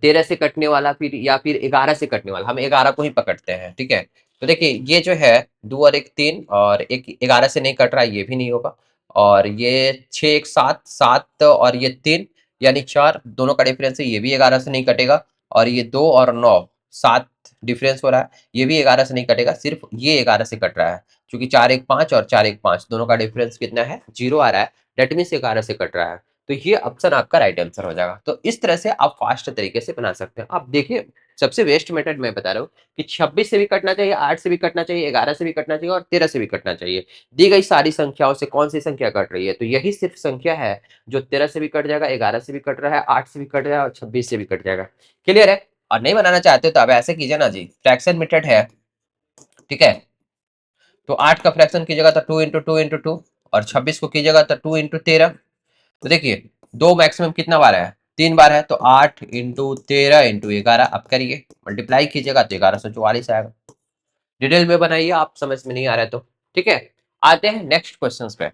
13 से कटने वाला फिर या फिर 11 से कटने वाला, हम 11 को ही पकड़ते हैं, ठीक है, तो देखिए ये जो है 2 और 1 3 और एक 11 से नहीं कट रहा, ये भी नहीं होगा, और ये 6 1 7 7 और ये 3 यानी 4, दोनों का डिफरेंस है, ये भी 11 से नहीं कटेगा, और ये 2 और 9 7 डिफरेंस हो रहा है, ये भी 11 से नहीं कटेगा, सिर्फ ये 11 से कट रहा है, क्योंकि 4 1 5 और 4 1 5 दोनों का डिफरेंस कितना है, 0 आ रहा है, डेट मीन्स 11 से कट रहा है, तो ये ऑप्शन आपका राइट आंसर हो जाएगा। तो इस तरह से आप फास्ट तरीके से बना सकते हैं। आप देखिए, सबसे बेस्ट मेथड मैं बता रहा हूँ कि 26 से भी कटना चाहिए, 8 से भी कटना चाहिए, 11 से भी कटना चाहिए और 13 से भी कटना चाहिए। दी गई सारी संख्याओं से कौन सी संख्या कट रही है, तो यही सिर्फ संख्या है जो 13 से भी कट जाएगा, 11 से भी कट रहा है, 8 से भी कट जाएगा और 26 से भी कट जाएगा। क्लियर है। और नहीं बनाना चाहते तो अब ऐसे कीजिए ना जी, फ्रैक्शन मेथड है, ठीक है, तो 8 का फ्रैक्शन कीजिएगा तो 2 × 2 × 2 और 26 को कीजिएगा तो 2 × 13, तो देखिए 2 मैक्सिमम कितना बार है, 3 बार है, तो 8 × 13 × 11 आप करिए, मल्टीप्लाई कीजिएगा तो 1144 आएगा। डिटेल में बनाइए, आप समझ में नहीं आ रहा है तो, ठीक है। आते हैं नेक्स्ट क्वेश्चन पे।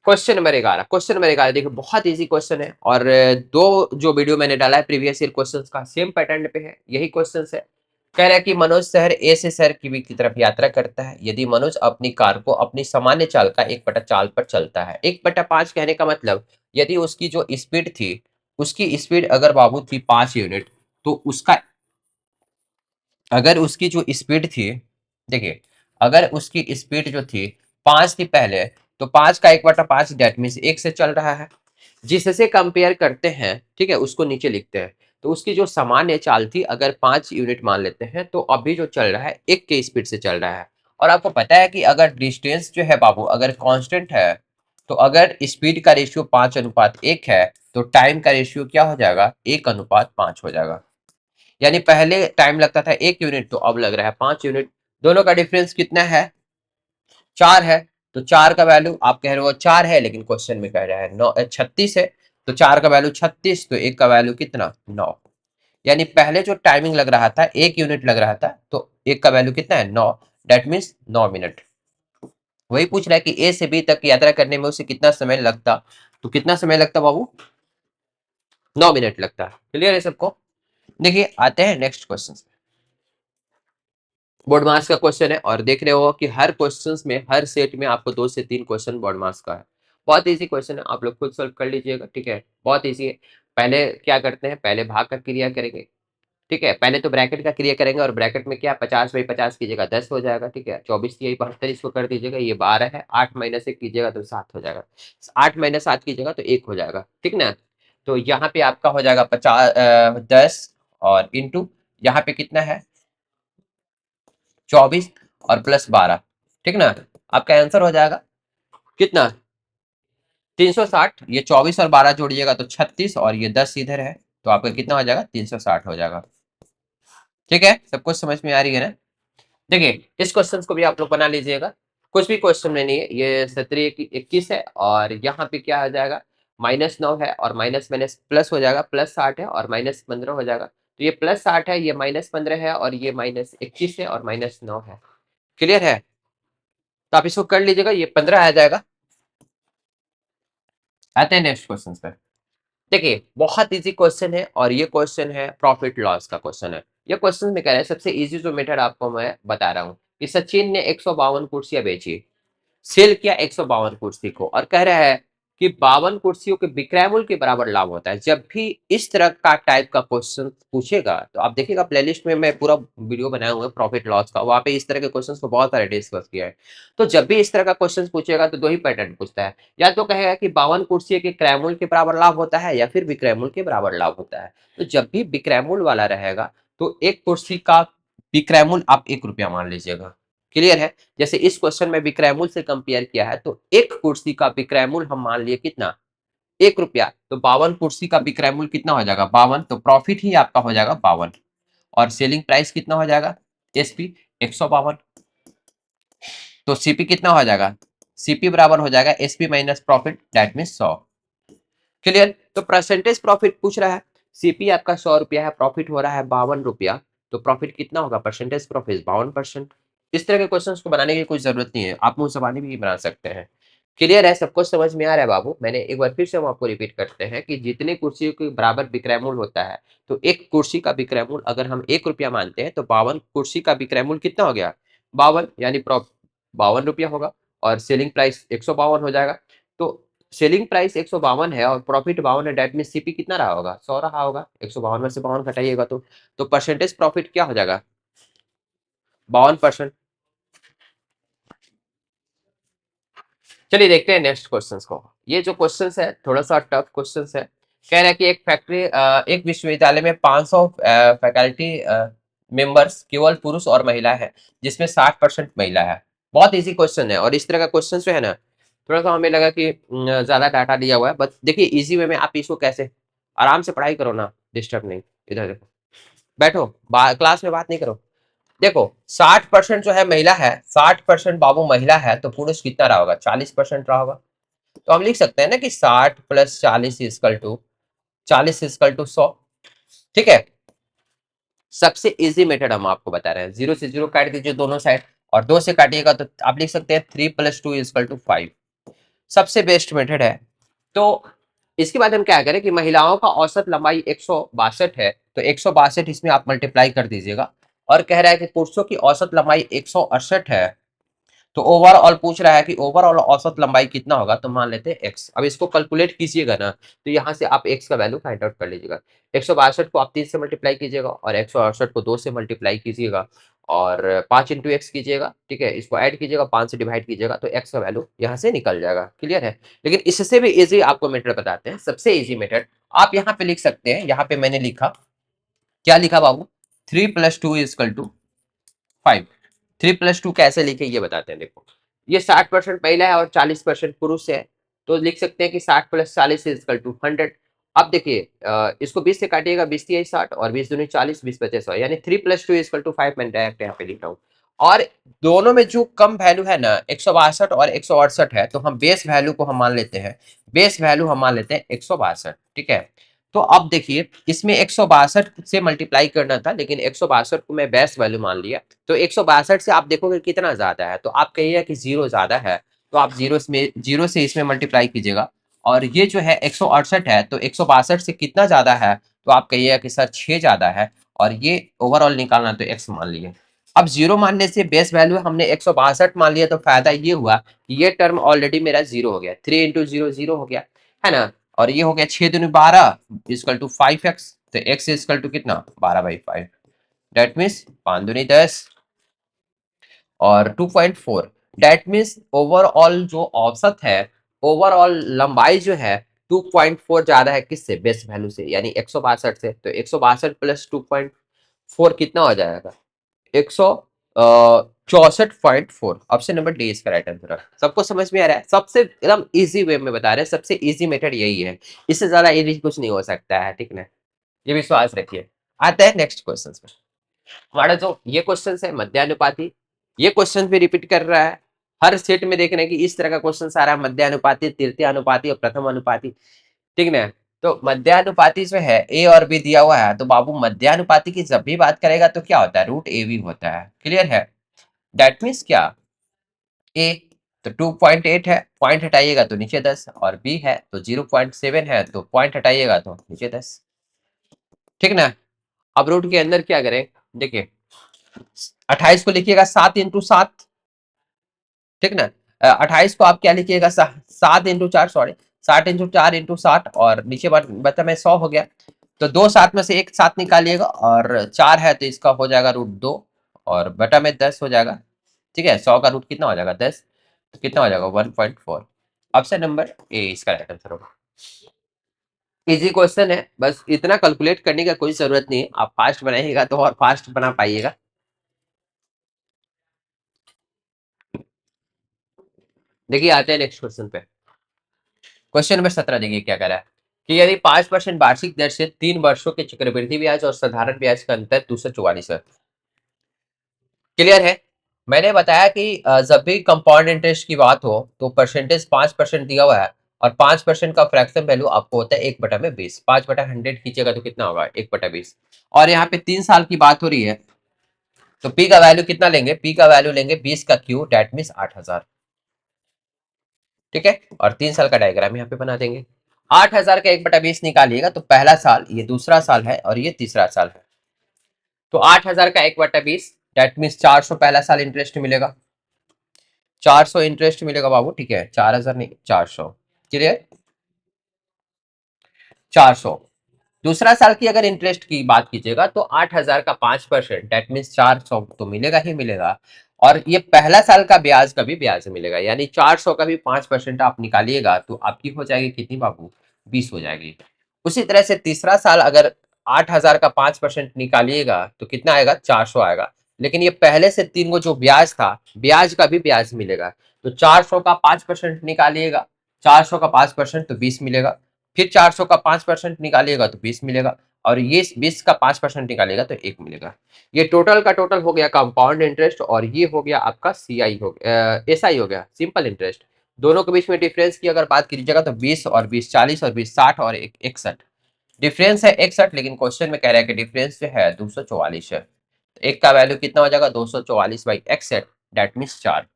क्वेश्चन नंबर 11 देखिए बहुत इजी क्वेश्चन है, और दो जो वीडियो मैंने डाला है प्रीवियस ईयर क्वेश्चंस का सेम पैटर्न पे है, यही क्वेश्चंस है। कह रहा है कि मनोज शहर ए से शहर की बी की तरफ यात्रा करता है। यदि मनोज अपनी कार को अपनी सामान्य चाल का 1/4 पर चलता है। 1/5 कहने का मतलब यदि उसकी जो स्पीड थी, उसकी स्पीड अगर बाबू थी 5 यूनिट, तो उसका अगर उसकी जो स्पीड थी, देखिए, अगर उसकी स्पीड जो थी 5 थी पहले, तो 5 का 1/5 डेट मीन्स 1 से चल रहा है। जिससे कंपेयर करते हैं, ठीक है, उसको नीचे लिखते हैं। तो उसकी जो सामान्य चाल थी अगर 5 यूनिट मान लेते हैं, तो अभी जो चल रहा है 1 के स्पीड से चल रहा है। और आपको पता है कि अगर डिस्टेंस जो है बाबू अगर कांस्टेंट है, तो अगर स्पीड का रेशियो 5:1 है, तो टाइम का रेशियो क्या हो जाएगा, 1:5 हो जाएगा। यानी पहले टाइम लगता था 1 यूनिट, तो अब लग रहा है 5 यूनिट। दोनों का डिफरेंस कितना है, 4 है। तो 4 का वैल्यू आप कह रहे हो 4 है, लेकिन क्वेश्चन में कह रहा है 36 है। तो 4 का वैल्यू 36, तो 1 का वैल्यू कितना, 9। यानी पहले जो टाइमिंग लग रहा था 1 यूनिट लग रहा था, तो 1 का वैल्यू कितना है, 9। That means 9 minute. वही पूछ रहा है कि ए से बी तक यात्रा करने में उसे कितना समय लगता। तो कितना समय लगता बाबू, 9 मिनट लगता। क्लियर है सबको। देखिए आते हैं नेक्स्ट क्वेश्चन। बोर्ड मार्क्स का क्वेश्चन है और देख रहे हो कि हर क्वेश्चंस में, हर सेट में आपको 2 से 3 क्वेश्चन बोर्ड मार्क्स का है। बहुत इजी क्वेश्चन है, आप लोग खुद सॉल्व कर लीजिएगा, ठीक है, बहुत इजी है। पहले क्या करते हैं, पहले भाग का क्रिया करेंगे, ठीक है। पहले तो ब्रैकेट का क्रिया करेंगे, और ब्रैकेट में क्या 50/50 कीजिएगा 10 हो जाएगा, ठीक है। 24×3=72, इसको कर दीजिएगा, ये 12 है। 8 - 1 कीजिएगा तो 7 हो जाएगा। 8 - 7 कीजिएगा तो 1 हो जाएगा, ठीक ना। तो यहाँ पे आपका हो जाएगा 10 और इंटू यहाँ पे कितना है 24 और +12, ठीक ना। आपका आंसर हो जाएगा कितना, 360। ये 24 और 12 जोड़िएगा तो 36, और ये 10 इधर है, तो आपका कितना हो जाएगा, 360 हो जाएगा। ठीक है, सब कुछ समझ में आ रही है ना। देखिए इस क्वेश्चन को भी आप लोग बना लीजिएगा, कुछ भी क्वेश्चन में नहीं है। ये 17 21 है, और यहाँ पे क्या हो जाएगा, -9 है, और माइनस माइनस प्लस हो जाएगा, +60 है और -15 हो जाएगा। तो ये +60 है, ये -15 है, और ये -21 है और -9 है। क्लियर है। तो आप इसको कर लीजिएगा, ये 15 आ जाएगा। आते हैं नेक्स्ट क्वेश्चन पे। देखिए बहुत इजी क्वेश्चन है, और ये क्वेश्चन है प्रॉफिट लॉस का क्वेश्चन है। ये क्वेश्चन में कह रहा है, सबसे इजी जो मेथड आपको मैं बता रहा हूँ कि सचिन ने 152 कुर्सियां बेची, सेल किया 152 कुर्सी को, और कह रहा है कि 52 कुर्सियों के विक्रय मूल्य के बराबर लाभ होता है। जब भी इस तरह का टाइप का क्वेश्चन पूछेगा, तो आप देखिएगा प्लेलिस्ट में मैं पूरा वीडियो बनाया हुआ है प्रॉफिट लॉस का, वहां पे इस तरह के क्वेश्चन को बहुत सारे डिस्कस किया है। तो जब भी इस तरह का क्वेश्चन पूछेगा तो दो ही पैटर्न पूछता है, या तो कहेगा कि 52 कुर्सी के क्रय मूल्य के बराबर लाभ होता है, या फिर विक्रय मूल्य के बराबर लाभ होता है। तो जब भी विक्रय मूल्य वाला रहेगा, तो एक कुर्सी का विक्रय मूल्य आप 1 रुपया मान लीजिएगा। क्लियर है। जैसे इस क्वेश्चन में विक्रय मूल्य से कंपेयर किया है, तो एक कुर्सी का विक्रय मूल्य हम मान लिए कितना, 1 रुपया। तो 52 कुर्सी का विक्रय मूल्य कितना हो जाएगा, 52। तो प्रॉफिट ही आपका हो जाएगा 52, और सेलिंग प्राइस कितना हो जाएगा, एसपी 152। तो सीपी कितना हो जाएगा, सीपी बराबर हो जाएगा SP minus profit, that mean 100। Clear. तो परसेंटेज प्रॉफिट पूछ रहा है, सीपी आपका 100 रुपया है, प्रॉफिट हो रहा है 52 रुपया, तो प्रॉफिट कितना होगा, परसेंटेज प्रॉफिट 52%। इस तरह के क्वेश्चन को बनाने की कोई जरूरत नहीं है, आप मुंह जबानी भी बना सकते हैं। क्लियर है, सबको समझ में आ रहा है बाबू। मैंने एक बार फिर से हम आपको रिपीट करते हैं कि जितने कुर्सियों के बराबर विक्रय मूल्य होता है, तो एक कुर्सी का विक्रय मूल्य अगर हम 1 रुपया मानते हैं, तो 52 कुर्सी का विक्रय मूल्य कितना हो गया, 52, यानी 52 रुपया होगा, और सेलिंग प्राइस 152 हो जाएगा। तो सेलिंग प्राइस 152 है और प्रॉफिट 52 है, डेट मीन सीपी कितना रहा होगा, 100 रहा होगा। 152 में से 52 घटाइएगा तो परसेंटेज प्रॉफिट क्या हो जाएगा, 52%। चलिए देखते हैं नेक्स्ट क्वेश्चन को। ये जो क्वेश्चन है थोड़ा सा टफ क्वेश्चन है। कह रहा है कि एक विश्वविद्यालय में 500 फैकल्टी मेंबर्स केवल पुरुष और महिला है, जिसमें 60% महिला है। बहुत इजी क्वेश्चन है, और इस तरह का क्वेश्चन जो है ना, थोड़ा सा हमें लगा कि ज्यादा डाटा दिया हुआ है, बट देखिए इजी वे में आप इसको कैसे, आराम से पढ़ाई करो ना, डिस्टर्ब नहीं। इधर देखो, बैठो, क्लास में बात नहीं करो। देखो 60% जो है महिला है, 60% बाबू महिला है, तो पुरुष कितना रहा होगा, 40% रहा होगा। तो हम लिख सकते हैं ना कि 60 + 40 = 100। ठीक है। सबसे इजी मेथड हम आपको बता रहे हैं, 0 से 0 काट दीजिए दोनों साइड, और 2 से काटिएगा तो आप लिख सकते हैं 3 + 2 = 5। सबसे बेस्ट मेथड है। तो इसके बाद हम क्या करें कि महिलाओं का औसत लंबाई 162 है, तो 162 इसमें आप मल्टीप्लाई कर दीजिएगा, और कह रहा है कि पुरुषों की औसत लंबाई 168 है, तो ओवरऑल पूछ रहा है कि ओवरऑल औसत लंबाई कितना होगा, तो मान लेते हैं एक्स। अब इसको कैलकुलेट कीजिएगा ना, तो यहाँ से आप एक्स का वैल्यू फाइंड आउट कर लीजिएगा। 162 को आप 3 से मल्टीप्लाई कीजिएगा और 168 को 2 से मल्टीप्लाई कीजिएगा और 5 इंटू एक्स कीजिएगा, ठीक है, इसको ऐड कीजिएगा, 5 से डिवाइड कीजिएगा, तो एक्स का वैल्यू यहाँ से निकल जाएगा। क्लियर है? लेकिन इससे भी इजी आपको मेथड बताते हैं, सबसे इजी मेथड आप यहाँ पे लिख सकते हैं। यहाँ पे मैंने लिखा, क्या लिखा बाबू, 3+2=5। 3+2 कैसे लिखे ये बताते हैं। देखो, ये 60% महिला है और 40% पुरुष है, तो लिख सकते हैं कि 60+40=100। अब देखिए, इसको 20 से काटिएगा, 20×3=60 और 20×2=40, 20×5=100, यानी 3+2=5 मैंने डायरेक्ट यहाँ पे लिख रहा हूँ। और दोनों में जो कम वैल्यू है ना, 162 और 168 है, तो हम बेस वैल्यू को हम मान लेते हैं, बेस वैल्यू हम मान लेते हैं 162, ठीक है। तो अब देखिए, इसमें 162 से मल्टीप्लाई करना था, लेकिन 162 को मैं बेस वैल्यू मान लिया, तो 162 से आप देखोगे कितना ज्यादा है, तो आप कहिए कि जीरो ज्यादा है, तो आप जीरो से इसमें मल्टीप्लाई कीजिएगा। और ये जो है 168 है, तो 162 से कितना ज्यादा है, तो आप कहिएगा कि सर 6 ज्यादा है, और ये ओवरऑल निकालना, तो एक्स मान लिए। अब जीरो मानने से बेस वैल्यू हमने 162 मान लिया, तो फायदा ये हुआ कि ये टर्म ऑलरेडी मेरा जीरो हो गया, 3 × 0 0 हो गया, है ना। और ये हो गया 6×2 = 12 इक्वल टू 5x, तो x इक्वल टू कितना, 12/5। डेट मीन्स 5×2 = 10 और 2.4। डेट मीन्स ओवरऑल जो औसत है, ओवरऑल लंबाई जो है 2.4 ज्यादा है, किससे, बेस वैल्यू से, यानी 162 से। तो 162 प्लस 2.4 कितना हो जाएगा, 164.4। ऑप्शन नंबर डी इसका राइट आंसर है। सबको समझ में आ रहा है? सबसे एकदम इजी वे में बता रहे हैं, सबसे इजी मेथड यही है, इससे ज्यादा इजी कुछ नहीं हो सकता है, ठीक ना, ये विश्वास रखिए। आते हैं नेक्स्ट क्वेश्चन में। हमारा जो ये क्वेश्चन है मध्यानुपाती, ये क्वेश्चन भी रिपीट कर रहा है, हर सेट में देखने की इस तरह का क्वेश्चन आ रहा है, मध्यानुपाती, तृतीय अनुपाती और प्रथम अनुपाती, ठीक ना। तो मध्यानुपाती जो है ए और बी दिया हुआ है, तो बाबू मध्यानुपाती की जब भी बात करेगा तो क्या होता है, √AB होता है। क्लियर है? दैट मीन्स क्या, ए तो 2.8 है, पॉइंट हटाइएगा तो नीचे 10, और बी है तो 0.7 है, तो पॉइंट हटाइएगा तो नीचे 10, ठीक ना। अब रूट के अंदर क्या करें, देखिए 28 को लिखिएगा 7 × 7, ठीक ना। 28 को आप क्या लिखिएगा, 7 × 4, सॉरी 60 × 4 × 60, और नीचे बता में 100 हो गया, तो दो सात में से एक सात निकालिएगा, और 4 है तो इसका हो जाएगा √2, और बटा में 10 हो जाएगा, ठीक है। 100 का रूट कितना हो जाएगा, 10, तो कितना हो जाएगा, 1.4। ऑप्शन नंबर ए इसका राइट आंसर होगा। इजी क्वेश्चन है, बस इतना कैलकुलेट करने का कोई जरूरत नहीं है, आप फास्ट बनाइएगा तो और फास्ट बना पाइएगा। देखिए, आते हैं नेक्स्ट क्वेश्चन पे। क्वेश्चन नंबर 17 देखिए क्या कह रहा है कि यदि 5% वार्षिक दर से 3 वर्षों के चक्रवृद्धि ब्याज और साधारण ब्याज का अंतर 244 है। क्लियर है? मैंने बताया कि जब भी कंपाउंड इंटरेस्ट की बात हो तो परसेंटेज 5% दिया हुआ है, और 5% का फ्रैक्शन वैल्यू आपको होता है 1/20। 5/100 खींचेगा तो कितना होगा, 1/20। और यहाँ पे 3 साल की बात हो रही है, तो पी का वैल्यू कितना लेंगे, पी का वैल्यू लेंगे 20 का क्यू, डेट मीन 8,000, ठीक है। और 3 साल का डायग्राम यहाँ पे बना देंगे। 8,000 का 1/20 निकालिएगा, तो पहला साल, ये दूसरा साल है और ये तीसरा साल है, तो 8,000 का 1/20, डेट मीन 400 पहला साल इंटरेस्ट मिलेगा, 400 इंटरेस्ट मिलेगा बाबू, ठीक है, 4,000 नहीं 400। क्लियर? 400। दूसरा साल की अगर इंटरेस्ट की बात कीजिएगा तो 8,000 का 5%, डेट मीन 400 तो मिलेगा ही मिलेगा, और ये पहला साल का ब्याज का भी ब्याज मिलेगा, यानी 400 का भी 5% आप निकालिएगा तो आपकी हो जाएगी कितनी बाबू, 20 हो जाएगी। उसी तरह से तीसरा साल अगर 8,000 का 5% निकालिएगा तो कितना आएगा, 400 आएगा, लेकिन ये पहले से 3 गो जो ब्याज था, ब्याज का भी ब्याज मिलेगा, तो 400 का 5% निकालिएगा, 400 का 5% तो 20 मिलेगा, फिर 400 का 5% निकालिएगा तो 20 मिलेगा, और ये 20 का 5% निकालिएगा तो 1 मिलेगा। ये टोटल का टोटल हो गया कंपाउंड इंटरेस्ट, और ये हो गया आपका सीआई हो गया, एसआई हो गया, सिंपल इंटरेस्ट। दोनों के बीच में डिफरेंस की अगर बात कीजिएगा तो 20 और 20 40 और 20 60 और 61 डिफरेंस है 61, लेकिन क्वेश्चन में कह रहा है कि डिफरेंस जो है 244 है, तो एक का वैल्यू कितना हो जाएगा, 244/61, डेट मीन्स 4।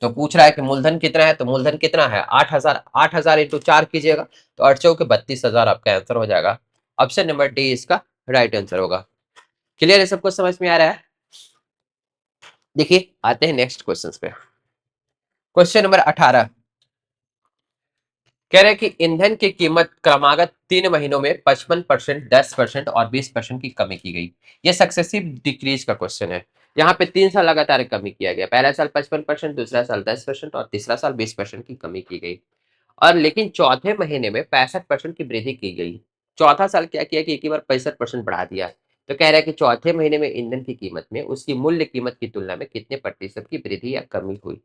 तो पूछ रहा है कि मूलधन कितना है, तो मूलधन कितना है 8,000, 8,000 इंटू 4 कीजिएगा तो 8 चौके 32,000 आपका आंसर हो जाएगा। ऑप्शन नंबर डी इसका राइट आंसर होगा। क्लियर है, सबको समझ में आ रहा है? देखिए आते हैं नेक्स्ट क्वेश्चन पे। क्वेश्चन नंबर 18 कह रहे हैं कि ईंधन की कीमत क्रमागत 3 महीनों में 55%, 10% और 20% की कमी की गई। ये सक्सेसिव डिक्रीज का क्वेश्चन है। यहाँ पे 3 साल लगातार कमी किया गया, पहला साल 55%, दूसरा साल 10% और तीसरा साल 20% की कमी की गई। और लेकिन चौथे महीने में 65% की वृद्धि की गई। चौथा साल क्या किया कि एक ही बार 65% बढ़ा दिया। तो कह रहा है कि चौथे महीने में ईंधन की कीमत में उसकी मूल्य कीमत की तुलना में कितने प्रतिशत की वृद्धि या कमी हुई।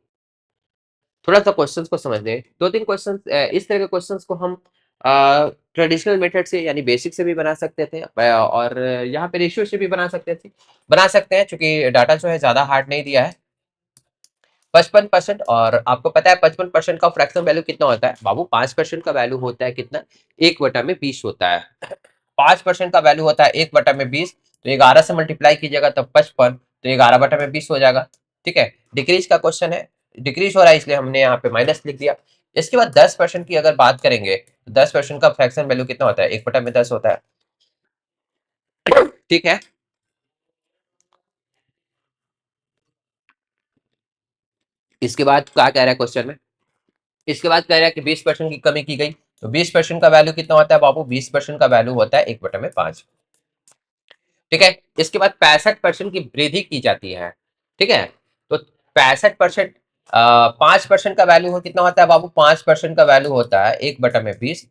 थोड़ा सा क्वेश्चंस को समझ लें। दो तीन क्वेश्चन इस तरह के क्वेश्चंस को हम ट्रेडिशनल मेथड से यानी बेसिक से भी बना सकते थे, और यहाँ पे रेशियो से भी बना सकते हैं, क्योंकि डाटा जो है ज्यादा हार्ड नहीं दिया है। 55%, और आपको पता है 55% का फ्रैक्शन वैल्यू कितना होता है बाबू? 5% का वैल्यू होता है कितना? 1/20 होता है। 5% का वैल्यू होता है 1/20, तो 11 से मल्टीप्लाई कीजिएगा तब 55, तो 11/20 हो जाएगा। ठीक है, डिक्रीज का क्वेश्चन है, डिक्रीज हो रहा है इसलिए हमने यहाँ पे माइनस लिख दिया। इसके बाद 10% की अगर बात करेंगे तो 10% का फ्रैक्शन वैल्यू कितना होता है? 1/10 होता है। ठीक है, इसके बाद क्या कह रहा है क्वेश्चन में? इसके बाद कह रहा है कि 20% की कमी की गई, तो 20% का वैल्यू कितना होता है बाबू? 20% का वैल्यू होता है 1/5। ठीक है, इसके बाद 65% की वृद्धि की जाती है। ठीक है, तो 65%, 5% का वैल्यू कितना होता है बाबू? 5% का वैल्यू होता है 1/20,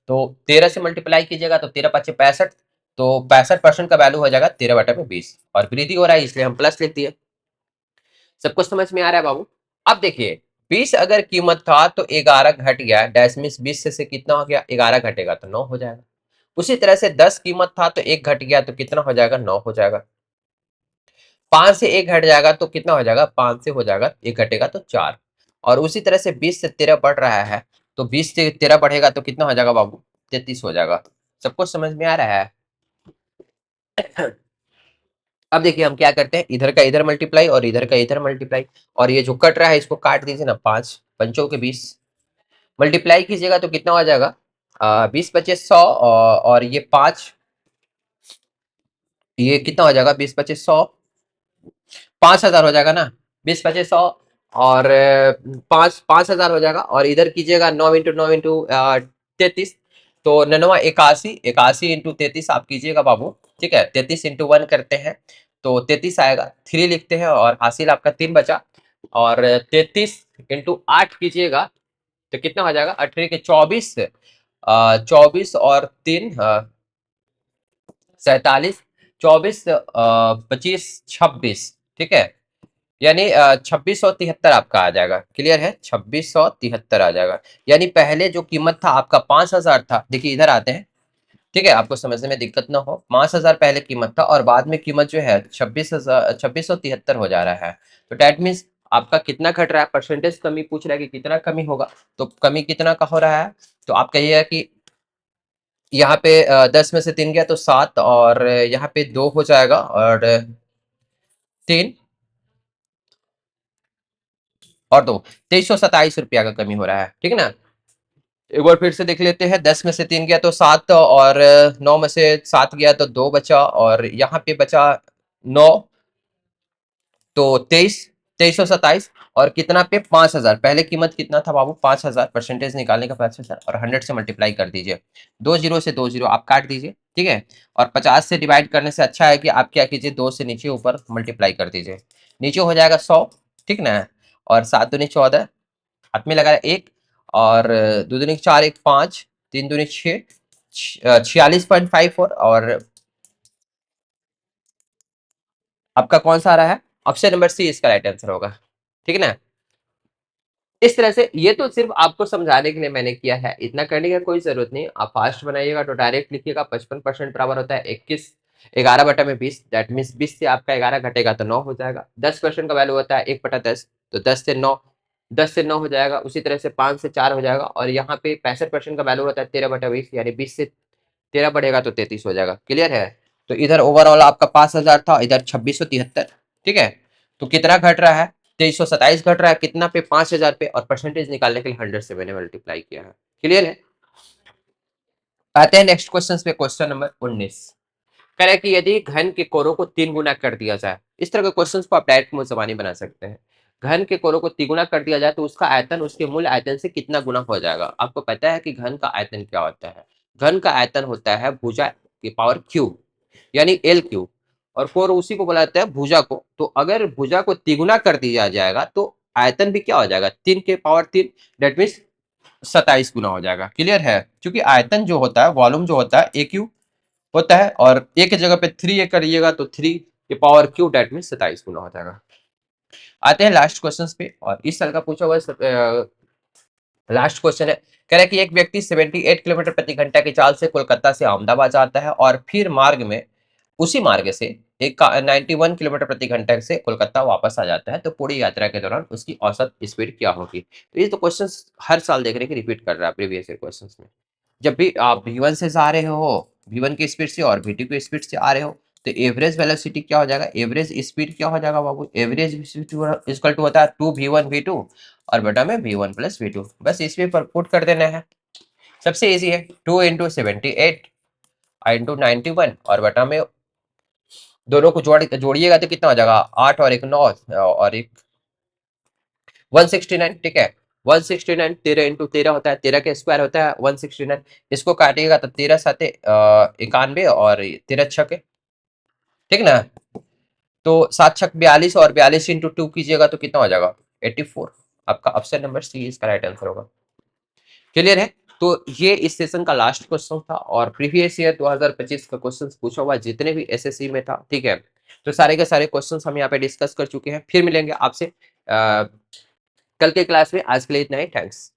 तो 13 से मल्टीप्लाई कीजिएगा तो 13×5 = 65, तो 65% का वैल्यू हो जाएगा 13/20, और वृद्धि हो रहा है इसलिए हम प्लस लिख दिए। सबको समझ में आ रहा है बाबू? अब देखिए, 20 अगर कीमत था तो 11 घट गया, डैश मीन्स 20 से कितना हो गया? 11 घटेगा तो 9 हो जाएगा। उसी तरह से 10 कीमत था तो 1 घट गया तो कितना हो जाएगा? 9 हो जाएगा। 5 से 1 घट जाएगा तो कितना हो जाएगा? 5 से हो जाएगा 1 घटेगा तो 4। और उसी तरह से 20 से 13 बढ़ रहा है, तो 20 से 13 बढ़ेगा तो कितना हो जाएगा बाबू? 33 हो जाएगा। सबको समझ में आ रहा है? अब देखिए हम क्या करते हैं, इधर का इधर मल्टीप्लाई और इधर का इधर मल्टीप्लाई, और ये जो कट रहा है इसको काट दीजिए ना, 5 पंचों के 20 मल्टीप्लाई कीजिएगा तो कितना हो जाएगा? 20×25 = 100, और ये 5, ये कितना हो जाएगा? 20×25 = 100, 5,000 हो जाएगा ना। 20×25 = 100, और 5,000 हो जाएगा, और इधर कीजिएगा 9 × 9 × 33, तो 9 × 81, 81 × 33 आप कीजिएगा बाबू। ठीक है, 33 × 1 करते हैं तो 33 आएगा, 3 लिखते हैं और हासिल आपका 3 बचा, और 33 × 8 कीजिएगा तो कितना हो जाएगा? 18 के 24, 24 और 3 47, 24 25 26। ठीक है, यानी 2673 आपका आ जाएगा। क्लियर है, 2673 आ जाएगा। यानी पहले जो कीमत था आपका 5,000 था, देखिए इधर आते हैं। ठीक है, आपको समझने में दिक्कत ना हो, 5,000 पहले कीमत था और बाद में कीमत जो है 26,73 हो जा रहा है। तो डेट मीन्स आपका कितना घट रहा है? परसेंटेज कमी पूछ रहा है कि कितना कमी होगा, तो कमी कितना का हो रहा है? तो आप कहिएगा कि यहाँ पे 10 में से 3 गया तो 7, और यहाँ पे 2 हो जाएगा, और 3 और 2, 2327 रुपया का कमी हो रहा है। ठीक है ना? एक बार फिर से देख लेते हैं, 10 में से 3 गया तो 7, और 9 में से 7 गया तो 2 बचा, और यहाँ पे बचा 9, तो 2327, और कितना पे? 5,000। पहले कीमत कितना था बाबू? 5,000। परसेंटेज निकालने का 5,000 और 100 से मल्टीप्लाई कर दीजिए, 2 जीरो से 2 जीरो आप काट दीजिए। ठीक है, और 50 से डिवाइड करने से अच्छा है कि आप क्या कीजिए, 2 से नीचे ऊपर मल्टीप्लाई कर दीजिए, नीचे हो जाएगा 100। ठीक ना? और 7 दूनी 14, हाथ में लगा 1, और 2 दूनी 4, 1 5, 3 दूनी 6, 46.54, और आपका कौन सा आ रहा है? ऑप्शन नंबर सी इसका राइट आंसर होगा। ठीक है ना? इस तरह से, ये तो सिर्फ आपको समझाने के लिए मैंने किया है, इतना करने की कोई जरूरत नहीं। आप फास्ट बनाइएगा तो डायरेक्ट लिखिएगा, 55% बराबर होता है 21, 11/20, दैट मीन्स 20 से आपका 11 घटेगा तो 9 हो जाएगा। 10% का वैल्यू होता है 1/10, तो 10 से 9 हो जाएगा। उसी तरह से 5 से 4 हो जाएगा, और यहाँ पे 65% का वैल्यू होता है 13/20, यानी 20 से 13 बढ़ेगा तो 33 हो जाएगा। क्लियर है? तो इधर ओवरऑल आपका 5,000 था, इधर 2673। ठीक है, तो कितना घट रहा है? 2327 घट रहा है, कितना पे? 5,000 पे, और परसेंटेज निकालने के लिए 100 से मैंने मल्टीप्लाई किया है। क्लियर है? आते हैं नेक्स्ट क्वेश्चन पे, क्वेश्चन नंबर 19। कह रहा है कि यदि घन के कोरों को 3 गुना कर दिया जाए, इस तरह के क्वेश्चंस को आप डायरेक्ट मुंह ज़बानी बना सकते हैं। घन के कोरों को 3 गुना कर दिया जाए तो उसका आयतन उसके मूल आयतन से कितना गुना हो जाएगा? आपको पता है कि घन का आयतन क्या होता है? घन का आयतन होता है भुजा की पावर क्यूब, यानी एल क्यूब, और कोर उसी को बोला जाता है भुजा को। तो अगर भुजा को तिगुना कर दिया जाएगा तो आयतन भी क्या हो जाएगा? 3 के पावर 3, दैट मीन्स 27 गुना हो जाएगा। क्लियर है? क्योंकि आयतन जो होता है, वॉल्यूम जो होता है, ए क्यू होता है, और ए की जगह पे 3 ए करिएगा तो 3 के पावर क्यू, डेट मीन 27 गुना हो जाएगा। आते हैं लास्ट क्वेश्चन पे, और इस साल का पूछा हुआ लास्ट क्वेश्चन है। कह रहा है कि एक व्यक्ति 78 किलोमीटर प्रति घंटा की चाल से कोलकाता से अहमदाबाद जाता है और फिर मार्ग में उसी मार्ग से एक 91 किलोमीटर प्रति घंटा से कोलकाता वापस आ जाता है, तो पूरी यात्रा के दौरान उसकी औसत स्पीड क्या होगी? तो ये तो क्वेश्चन हर साल देखने की रिपीट कर रहा है प्रीवियस ईयर क्वेश्चन में। जब भी आप V1 से आ रहे हो, V1 की स्पीड से, और V2 की स्पीड से आ रहे हो, तो एवरेज वेलोसिटी क्या हो जाएगा? एवरेज स्पीड क्या हो जाएगा बाबू? एवरेज स्पीड इक्वल टू होता है 2V1 V2 और बटा में V1 प्लस V2। बस इसमें पर पुट कर देना है। सबसे इजी है, 2 इंटू 78 इंटू 91 और बटा में दोनों को जोड़िएगा तो कितना हो जाएगा? 8 और एक 9 और एक 169। ठीक है, 169 13 इंटू 13 होता है, 13 के स्क्वायर होता है 169। इसको काटिएगा तो 13 साते 91 और 13 छके, ठीक ना? तो 7 छक 42 और 42 इंटू 2 कीजिएगा तो कितना हो जाएगा? 84। आपका ऑप्शन नंबर सी इसका राइट आंसर होगा। क्लियर है? तो ये इस सेशन का लास्ट क्वेश्चन था, और प्रीवियस ईयर 2025 का क्वेश्चन पूछा हुआ जितने भी एसएससी में था, ठीक है, तो सारे के सारे क्वेश्चन हम यहाँ पे डिस्कस कर चुके हैं। फिर मिलेंगे आपसे कल के क्लास में। आज के लिए इतना ही, थैंक्स।